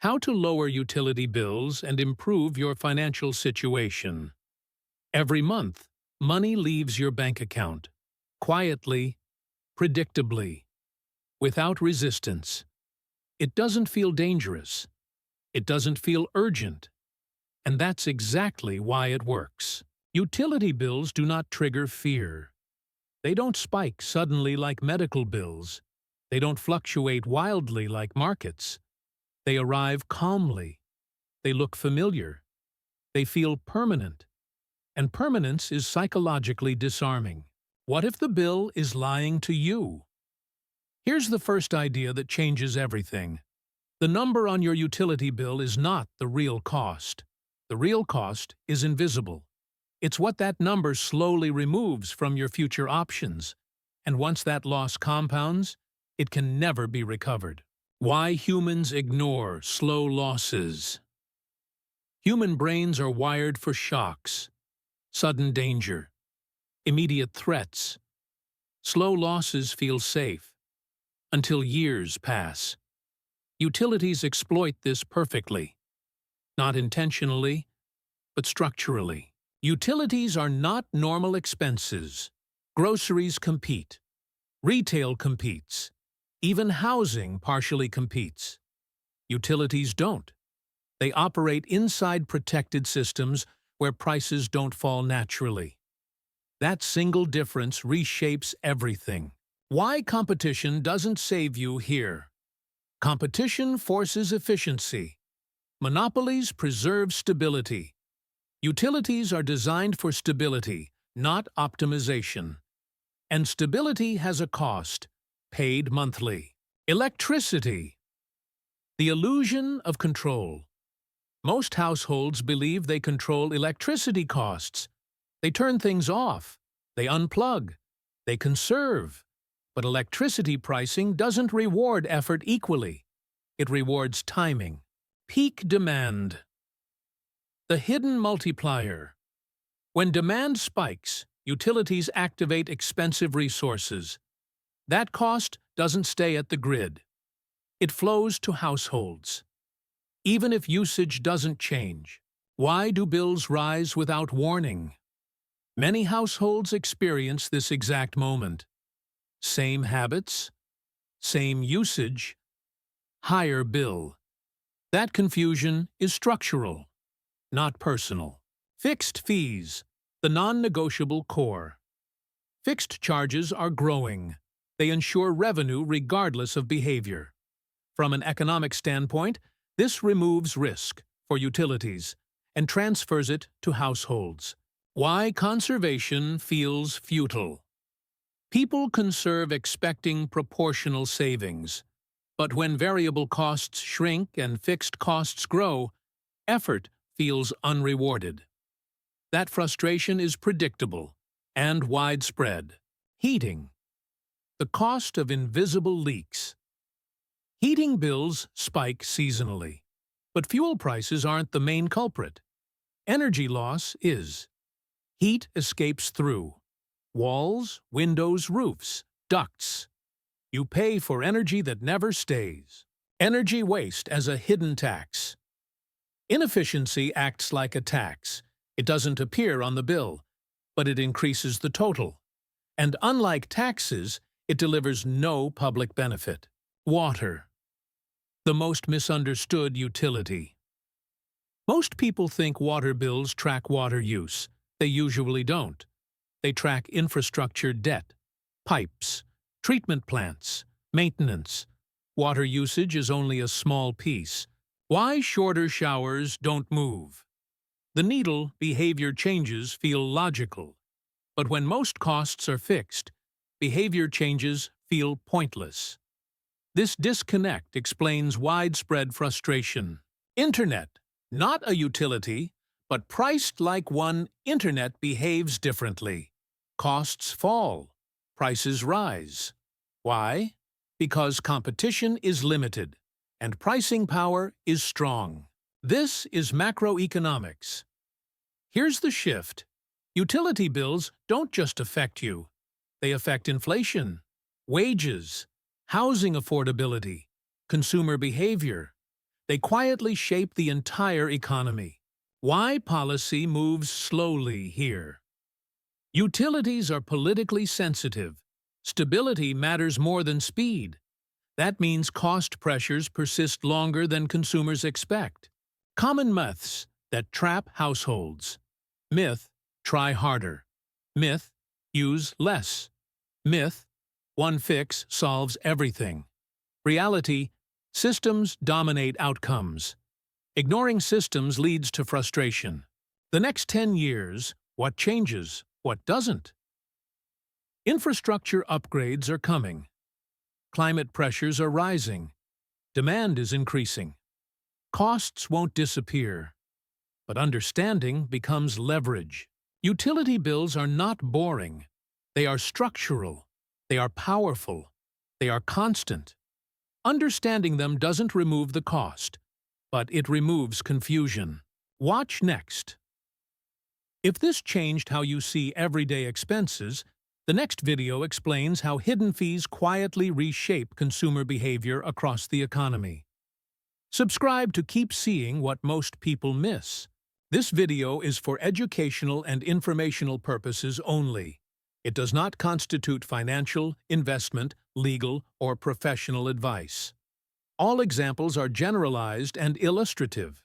How to lower utility bills and improve your financial situation. Every month, money leaves your bank account, quietly, predictably, without resistance. It doesn't feel dangerous. It doesn't feel urgent. And that's exactly why it works. Utility bills do not trigger fear. They don't spike suddenly like medical bills. They don't fluctuate wildly like markets. They arrive calmly. They look familiar. They feel permanent. And permanence is psychologically disarming. What if the bill is lying to you? Here's the first idea that changes everything. The number on your utility bill is not the real cost. The real cost is invisible. It's what that number slowly removes from your future options. And once that loss compounds, it can never be recovered. Why humans ignore slow losses. Human brains are wired for shocks, sudden danger, immediate threats. Slow losses feel safe, until years pass. Utilities exploit this perfectly, not intentionally, but structurally. Utilities are not normal expenses. Groceries compete. Retail competes. Even housing partially competes. Utilities don't. They operate inside protected systems where prices don't fall naturally. That single difference reshapes everything. Why competition doesn't save you here. Competition forces efficiency. Monopolies preserve stability. Utilities are designed for stability, not optimization. And stability has a cost, paid monthly. Electricity. The illusion of control. Most households believe they control electricity costs. They turn things off. They unplug. They conserve. But electricity pricing doesn't reward effort equally. It rewards timing. Peak demand. The hidden multiplier. When demand spikes, utilities activate expensive resources. That cost doesn't stay at the grid. It flows to households. Even if usage doesn't change. Why do bills rise without warning? Many households experience this exact moment. Same habits, same usage, higher bill. That confusion is structural, not personal. Fixed fees, the non-negotiable core. Fixed charges are growing. They ensure revenue regardless of behavior. From an economic standpoint, this removes risk for utilities and transfers it to households. Why conservation feels futile. People conserve expecting proportional savings. But when variable costs shrink and fixed costs grow, effort feels unrewarded. That frustration is predictable and widespread. Heating. The cost of invisible leaks. Heating bills spike seasonally, but fuel prices aren't the main culprit. Energy loss is. Heat escapes through walls, windows, roofs, ducts. You pay for energy that never stays. Energy waste as a hidden tax. Inefficiency acts like a tax. It doesn't appear on the bill, but it increases the total. And unlike taxes, it delivers no public benefit. Water. The most misunderstood utility. Most people think water bills track water use. They usually don't. They track infrastructure debt, pipes, treatment plants, maintenance. Water usage is only a small piece. Why shorter showers don't move. The needle behavior changes feel logical. But when most costs are fixed, behavior changes feel pointless. This disconnect explains widespread frustration. Internet, not a utility, but priced like one. Internet behaves differently. Costs fall. Prices rise. Why? Because competition is limited, and pricing power is strong. This is macroeconomics. Here's the shift. Utility bills don't just affect you. They affect inflation, wages, housing affordability, consumer behavior. They quietly shape the entire economy. Why policy moves slowly here? Utilities are politically sensitive. Stability matters more than speed. That means cost pressures persist longer than consumers expect. Common myths that trap households. Myth, try harder. Myth, use less. Myth, one fix solves everything. Reality, systems dominate outcomes. Ignoring systems leads to frustration. The next 10 years, what changes, what doesn't? Infrastructure upgrades are coming. Climate pressures are rising. Demand is increasing. Costs won't disappear, but understanding becomes leverage. Utility bills are not boring. They are structural. They are powerful. They are constant. Understanding them doesn't remove the cost, but it removes confusion. Watch next. If this changed how you see everyday expenses, the next video explains how hidden fees quietly reshape consumer behavior across the economy. Subscribe to keep seeing what most people miss. This video is for educational and informational purposes only. It does not constitute financial, investment, legal, or professional advice. All examples are generalized and illustrative.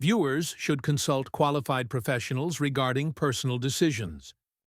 Viewers should consult qualified professionals regarding personal decisions.